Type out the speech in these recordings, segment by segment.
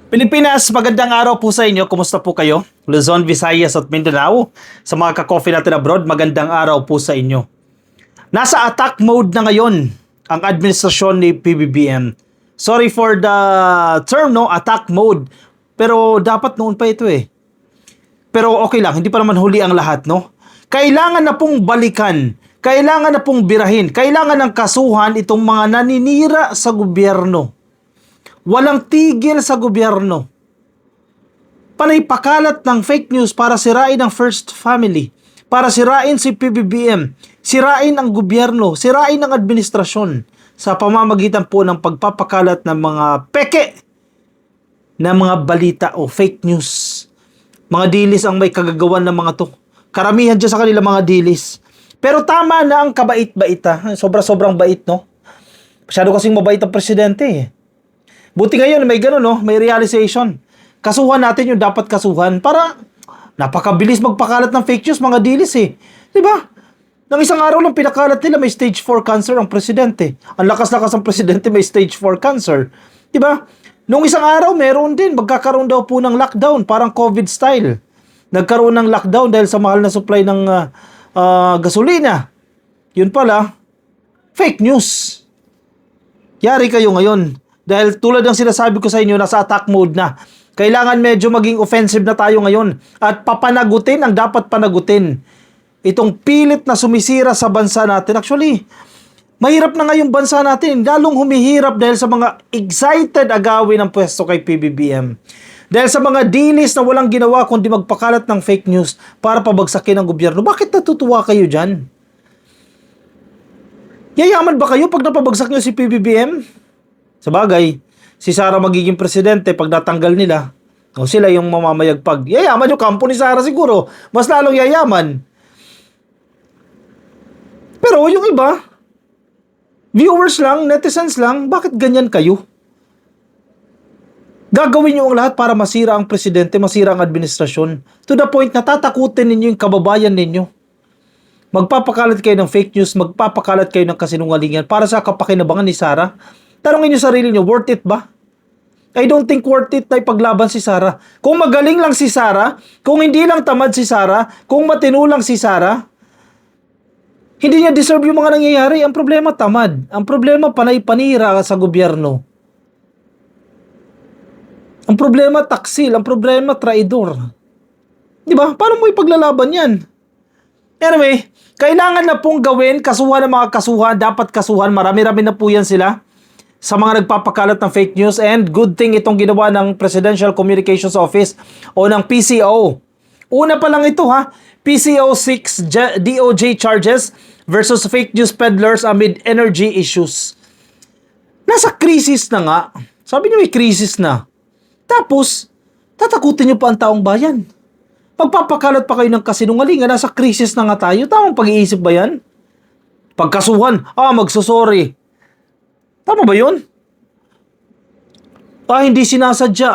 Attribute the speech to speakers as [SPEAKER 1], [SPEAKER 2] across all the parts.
[SPEAKER 1] Pilipinas, magandang araw po sa inyo. Kumusta po kayo? Luzon, Visayas at Mindanao. Sa mga ka-coffee natin abroad, magandang araw po sa inyo. Nasa attack mode na ngayon ang administrasyon ni PBBM. Sorry for the term, no? Attack mode. Pero dapat noon pa ito eh. Pero okay lang, hindi pa naman huli ang lahat, no? Kailangan na pong balikan, kailangan na pong birahin, kailangan ng kasuhan itong mga naninira sa gobyerno. Walang tigil sa gobyerno. Panay pakalat ng fake news para sirain ang First Family, para sirain si PBBM, sirain ang gobyerno, sirain ang administrasyon sa pamamagitan po ng pagpapakalat ng mga peke na mga balita o fake news. Mga dilis ang may kagagawan ng mga to. Karamihan dyan sa kanila mga dilis. Pero tama na ang kabait-baita. Sobra-sobrang bait, no? Masyado kasing mabait ang presidente eh. Buti ngayon may gano'n, no? May realization. Kasuhan natin yung dapat kasuhan para napakabilis magpakalat ng fake news, mga dilis eh. Diba? Nang isang araw lang pinakalat nila may stage 4 cancer ang presidente. Ang lakas-lakas ang presidente may stage 4 cancer. Diba? Nung isang araw meron din, magkakaroon daw po ng lockdown, parang COVID style. Nagkaroon ng lockdown dahil sa mahal na supply ng gasolina. Yun pala, fake news. Yari kayo ngayon. Dahil tulad ng sinasabi ko sa inyo, nasa attack mode na. Kailangan medyo maging offensive na tayo ngayon. At papanagutin ang dapat panagutin. Itong pilit na sumisira sa bansa natin. Actually, mahirap na nga yung bansa natin. Lalong humihirap dahil sa mga excited agawin ng pwesto kay PBBM. Dahil sa mga dilis na walang ginawa kundi magpakalat ng fake news para pabagsakin ang gobyerno. Bakit natutuwa kayo dyan? Yayaman ba kayo pag napabagsak nyo si PBBM? Sabagay, si Sara magiging presidente pag natanggal nila. O sila yung mamamayagpag. Yayaman yung kampo ni Sara siguro. Mas lalong yayaman. Pero yung iba, viewers lang, netizens lang, bakit ganyan kayo? Gagawin nyo ang lahat para masira ang presidente, masira ang administrasyon. To the point na tatakutin ninyo yung kababayan ninyo. Magpapakalat kayo ng fake news, magpapakalat kayo ng kasinungalingan para sa kapakinabangan ni Sara. Tanungin nyo sarili nyo, worth it ba? I don't think worth it na ipaglaban si Sara. Kung magaling lang si Sara, kung hindi lang tamad si Sara, kung matino lang si Sara, hindi niya deserve yung mga nangyayari. Ang problema tamad. Ang problema panay-panira sa gobyerno. Ang problema taksil. Ang problema traidor. Diba? Paano mo ipaglalaban yan? Anyway, kailangan na pong gawin. Kasuhan ng mga kasuhan. Dapat kasuhan. Marami-rami na po yan sila sa mga nagpapakalat ng fake news. And good thing itong ginawa ng Presidential Communications Office o ng PCO. Una pa lang ito ha. PCO 6 DOJ charges versus fake news peddlers amid energy issues. Nasa krisis na nga. Sabi niyo may krisis na. Tapos, tatakutin niyo pa ang taong bayan. Pagpapakalat pa kayo ng kasinungalingan, nasa krisis na nga tayo. Tamang pag-iisip ba yan? Pagkasuhan, magsusorry. Tama ba yun? Hindi sinasadya.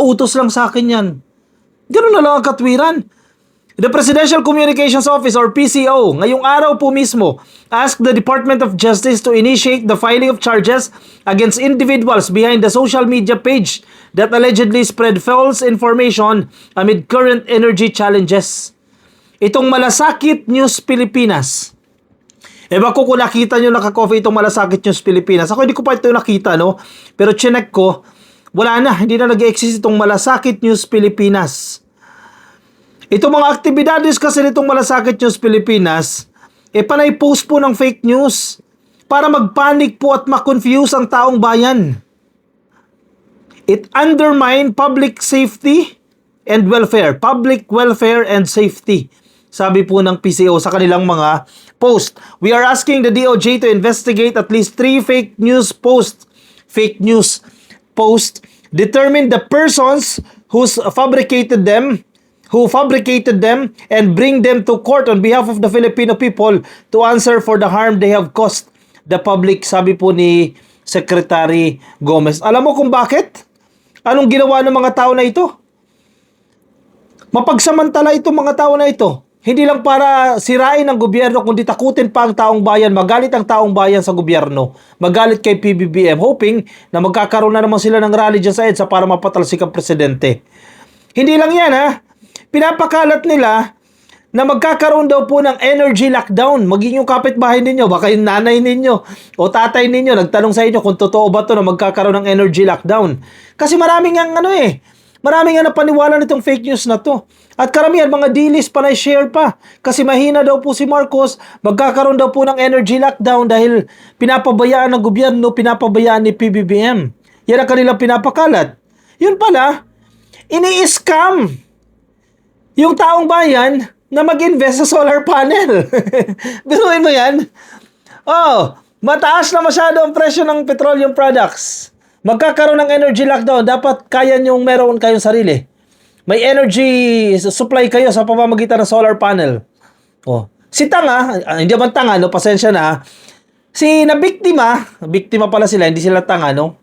[SPEAKER 1] Utos lang sa akin yan. Ganun na lang ang katwiran. The Presidential Communications Office or PCO, ngayong araw po mismo, asked the Department of Justice to initiate the filing of charges against individuals behind the social media page that allegedly spread false information amid current energy challenges. Itong Malasakit News Pilipinas. Ewan ko kung nakita nyo naka-coffee itong Malasakit News Pilipinas. Ako hindi ko pa ito nakita, no? Pero chinek ko, wala na, hindi na nag-exist itong Malasakit News Pilipinas. Itong mga aktibidades kasi nitong Malasakit News Pilipinas, panay post po ng fake news para mag-panic po at ma-confuse ang taong bayan. It undermine public safety and welfare. Public welfare and safety. Sabi po ng PCO sa kanilang mga post. We are asking the DOJ to investigate at least 3 fake news posts. Fake news post. Determine the persons who fabricated them and bring them to court on behalf of the Filipino people to answer for the harm they have caused the public, sabi po ni Secretary Gomez. Alam mo kung bakit? Anong ginawa ng mga tao na ito? Mapagsamantala itong mga tao na ito. Hindi lang para sirain ang gobyerno, kundi takutin pa ang taong bayan, magalit ang taong bayan sa gobyerno, magalit kay PBBM, hoping na magkakaroon na naman sila ng rally dyan sa EDSA para mapatalsik ang presidente. Hindi lang yan ha, pinapakalat nila na magkakaroon daw po ng energy lockdown. Maging yung kapitbahay ninyo, baka yung nanay ninyo o tatay ninyo nagtanong sa inyo kung totoo ba to na magkakaroon ng energy lockdown. Kasi maraming ang maraming ang napaniwala nitong fake news na to. At karamihan mga dilis pa na share pa. Kasi mahina daw po si Marcos, magkakaroon daw po ng energy lockdown dahil pinapabayaan ng gobyerno, pinapabayaan ni PBBM. Yan ang kanilang pinapakalat. Yun pala, ini-scam yung taong bayan na mag-invest sa solar panel. Biruin mo yan? Oh, mataas na masyado ang presyo ng petroleum products. Magkakaroon ng energy lockdown. Dapat kaya nyong meron kayong sarili. May energy supply kayo sa pamamagitan ng solar panel. Oh, si Tanga, hindi man Tanga, no? Pasensya na. Si biktima pala sila, hindi sila Tanga, no?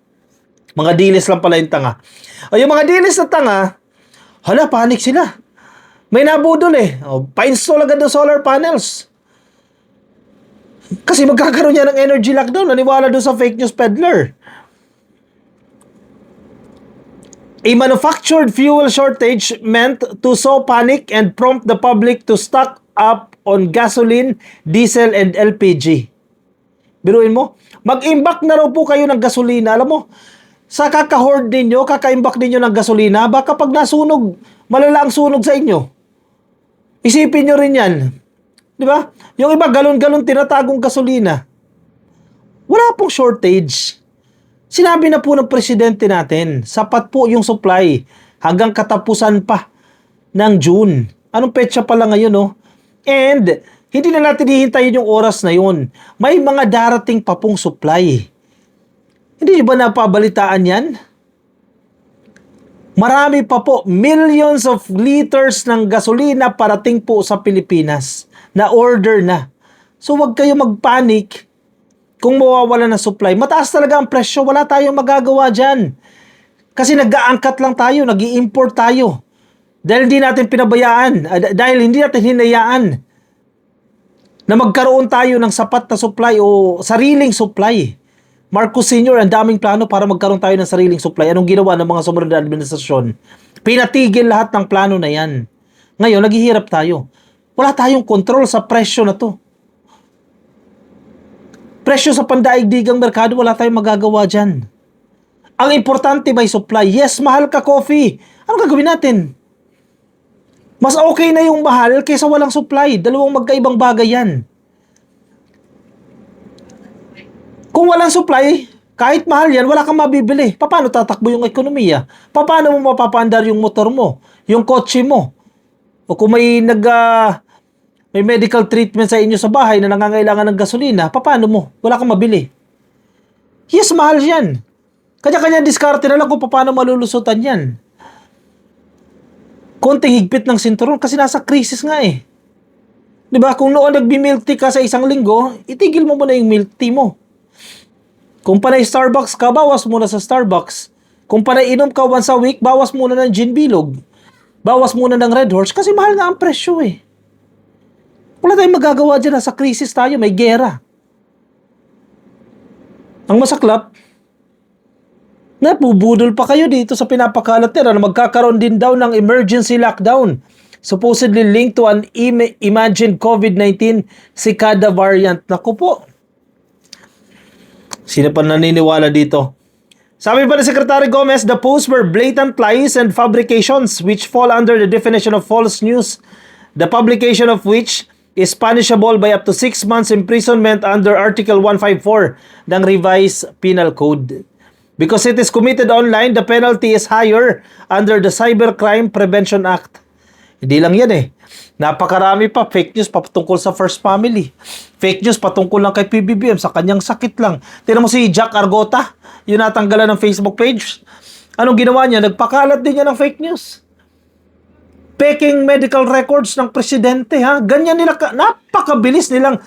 [SPEAKER 1] Mga dilis lang pala yung Tanga. O yung mga dilis na Tanga, hala, panic sila. May nabudol eh. O, pa-install agad ng solar panels. Kasi magkakaroon niya ng energy lockdown. Naniwala doon sa fake news peddler. A manufactured fuel shortage meant to sow panic and prompt the public to stock up on gasoline, diesel, and LPG. Biruin mo, mag-imbak na raw po kayo ng gasolina. Alam mo, sa kaka-hoard ninyo, kaka-imbak ninyo ng gasolina, baka pag nasunog, malala ang sunog sa inyo. Isipin nyo rin yan. Di ba? Yung iba, galon-galon tinatagong gasolina. Wala pong shortage. Sinabi na po ng presidente natin, sapat po yung supply hanggang katapusan pa ng June. Anong petsa pa lang ngayon, no? And, hindi na natin hihintayin yung oras na yun. May mga darating pa pong supply. Hindi ba napabalitaan yan? Marami pa po, millions of liters ng gasolina parating po sa Pilipinas na order na. So, wag kayo magpanik kung mawawala ng supply. Mataas talaga ang presyo, wala tayong magagawa dyan. Kasi nag-aangkat lang tayo, nag-i-import tayo. Dahil hindi natin pinabayaan, dahil hindi natin hinayaan na magkaroon tayo ng sapat na supply o sariling supply. Marcos Sr., ang daming plano para magkaroon tayo ng sariling supply. Anong ginawa ng mga sumunod na administrasyon? Pinatigil lahat ng plano na yan. Ngayon, naghihirap tayo. Wala tayong control sa presyo na to. Presyo sa pandaigdigang merkado, wala tayong magagawa dyan. Ang importante may supply. Yes, mahal ka coffee. Anong gagawin natin? Mas okay na yung mahal kaysa walang supply. Dalawang magkaibang bagay yan. Kung walang supply, kahit mahal yan, wala kang mabibili. Paano tatakbo yung ekonomiya? Paano mo mapapaandar yung motor mo? Yung kotse mo? O kung may may medical treatment sa inyo sa bahay na nangangailangan ng gasolina, paano mo? Wala kang mabili. Yes, mahal yan. Kanya-kanya diskarte na lang kung paano malulusutan yan. Konting higpit ng sinturon kasi nasa krisis nga eh. Diba? Kung noon nagbi-milk tea ka sa isang linggo, itigil mo muna yung milk tea mo. Kung panay Starbucks ka, bawas muna sa Starbucks. Kung panay inom ka once a week, bawas muna ng gin bilog. Bawas muna ng Red Horse kasi mahal nga ang presyo eh. Wala tayong magagawa dyan. Sa krisis tayo, may gera. Ang masaklap, napubudol pa kayo dito sa pinapakalat nila na magkakaroon din daw ng emergency lockdown. Supposedly linked to an imagined COVID-19 Cicada variant. Naku po. Sino pa naniniwala dito? Sabi pa ni Secretary Gomez, the posts were blatant lies and fabrications which fall under the definition of false news, the publication of which is punishable by up to 6 months imprisonment under Article 154 ng Revised Penal Code. Because it is committed online, the penalty is higher under the Cybercrime Prevention Act. Hindi lang yan eh. Napakarami pa. Fake news patungkol sa First Family. Fake news patungkol lang kay PBBM sa kanyang sakit lang. Tingnan mo si Jack Argota, yung natanggalan ng Facebook page. Anong ginawa niya? Nagpakalat din niya ng fake news. Peking medical records ng presidente, ha? Ganyan nila, napakabilis nilang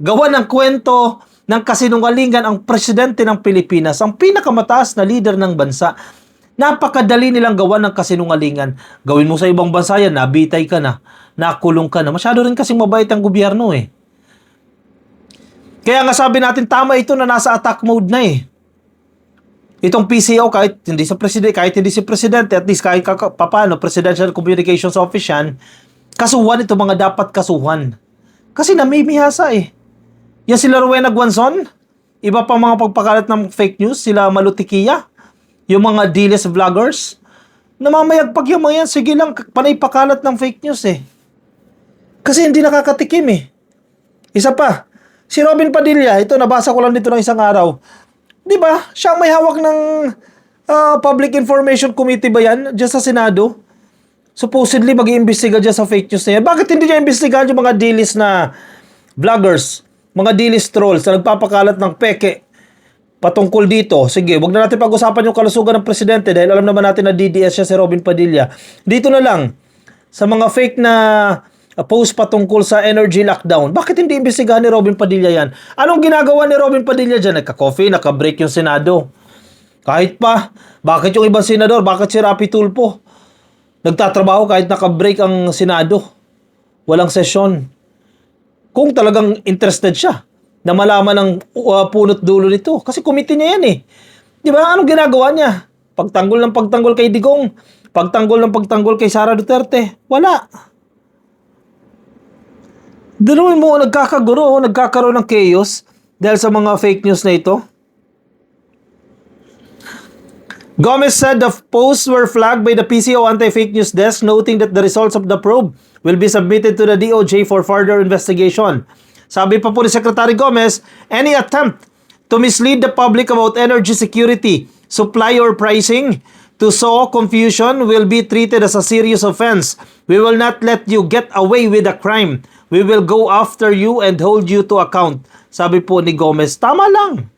[SPEAKER 1] gawa ng kwento ng kasinungalingan ang presidente ng Pilipinas, ang pinakamataas na leader ng bansa. Napakadali nilang gawa ng kasinungalingan. Gawin mo sa ibang bansa yan, nabitay ka na, nakulong ka na. Masyado rin kasing mabait ang gobyerno eh. Kaya nga sabi natin, tama ito na nasa attack mode na eh. Itong PCO, kahit hindi si presidente, at least kahit paano, Presidential Communications Office yan, kasuhan ito mga dapat kasuhan. Kasi namimihasa eh. Yan sila Rowena Guanzon, iba pa mga pagpakalat ng fake news, sila Malutikia, yung mga diles vloggers, namamayagpag yung mga yan, sige lang, panay pakalat ng fake news eh. Kasi hindi nakakatikim eh. Isa pa, si Robin Padilla, ito nabasa ko lang dito ng isang araw, di ba? Siya ang may hawak ng Public Information Committee ba yan? Diyan sa Senado. Supposedly, mag-iimbestiga dyan sa fake news na yan. Bakit hindi niya imbestigahan yung mga dilis na vloggers, mga dilis trolls na nagpapakalat ng peke patungkol dito? Sige, wag na natin pag-usapan yung kalusugan ng presidente dahil alam naman natin na DDS siya si Robin Padilla. Dito na lang, sa mga fake na post patungkol sa energy lockdown. Bakit hindi imbestigahan ni Robin Padilla yan? Anong ginagawa ni Robin Padilla dyan? Nagka-coffee, naka-break yung Senado. Kahit pa, bakit yung ibang senador? Bakit si Rapi Tulfo? Nagtatrabaho kahit naka-break ang Senado. Walang sesyon. Kung talagang interested siya na malaman ang punot dulo nito. Kasi committee niya yan eh. Di ba? Anong ginagawa niya? Pagtanggol ng pagtanggol kay Digong. Pagtanggol ng pagtanggol kay Sara Duterte. Wala. Dalawin mo, nagkakaroon ng chaos dahil sa mga fake news na ito. Gomez said the posts were flagged by the PCO Anti-Fake News Desk, noting that the results of the probe will be submitted to the DOJ for further investigation. Sabi pa po ni Secretary Gomez, any attempt to mislead the public about energy security, supply or pricing, to sow confusion will be treated as a serious offense. We will not let you get away with a crime. We will go after you and hold you to account. Sabi po ni Gomez, tama lang.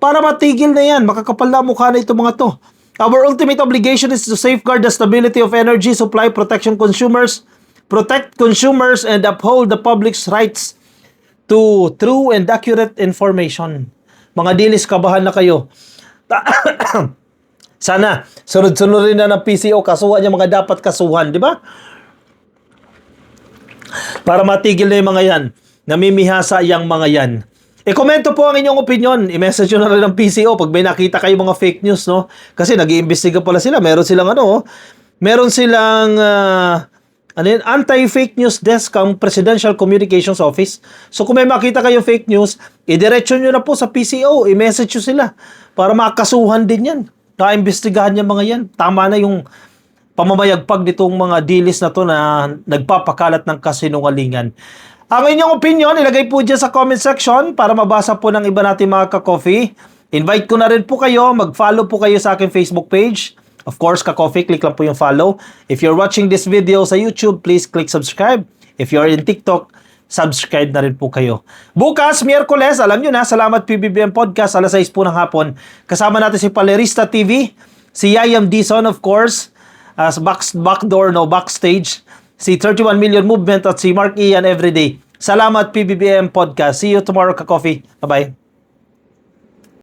[SPEAKER 1] Para matigil na yan, makakapal na mukha na itong mga to. Our ultimate obligation is to safeguard the stability of energy supply, protect consumers, and uphold the public's rights to true and accurate information. Mga dilis, kabahan na kayo. Sana, sunod-sunod rin na ng PCO, kasuhan niya mga dapat kasuhan, di ba? Para matigil na yung mga yan. Namimihasa yung mga yan. Komento po ang inyong opinion. I-message nyo na rin ng PCO pag may nakita kayo mga fake news, no? Kasi nag-iimbestiga pala sila. Meron silang anti-fake news desk ang Presidential Communications Office. So kung may makita kayong fake news, idiretso nyo na po sa PCO. I-message nyo sila para makasuhan din yan. Na-imbestigahan yung mga yan. Tama na yung pamamayagpag nitong mga dilis na to na nagpapakalat ng kasinungalingan. Ang inyong opinion, ilagay po dyan sa comment section para mabasa po ng iba natin mga ka-coffee. Invite ko na rin po kayo, mag-follow po kayo sa aking Facebook page. Of course, ka-coffee, click lang po yung follow. If you're watching this video sa YouTube, please click subscribe. If you're in TikTok, subscribe na rin po kayo. Bukas, Miyerkules, alam nyo na, Salamat PBBM Podcast, alas 6 po ng hapon. Kasama natin si Palerista TV, si Yayam Dizon, of course, as backstage, si 31 Million Movement at si Mark Ian Everyday. Salamat PBBM Podcast. See you tomorrow, ka-coffee. Bye-bye.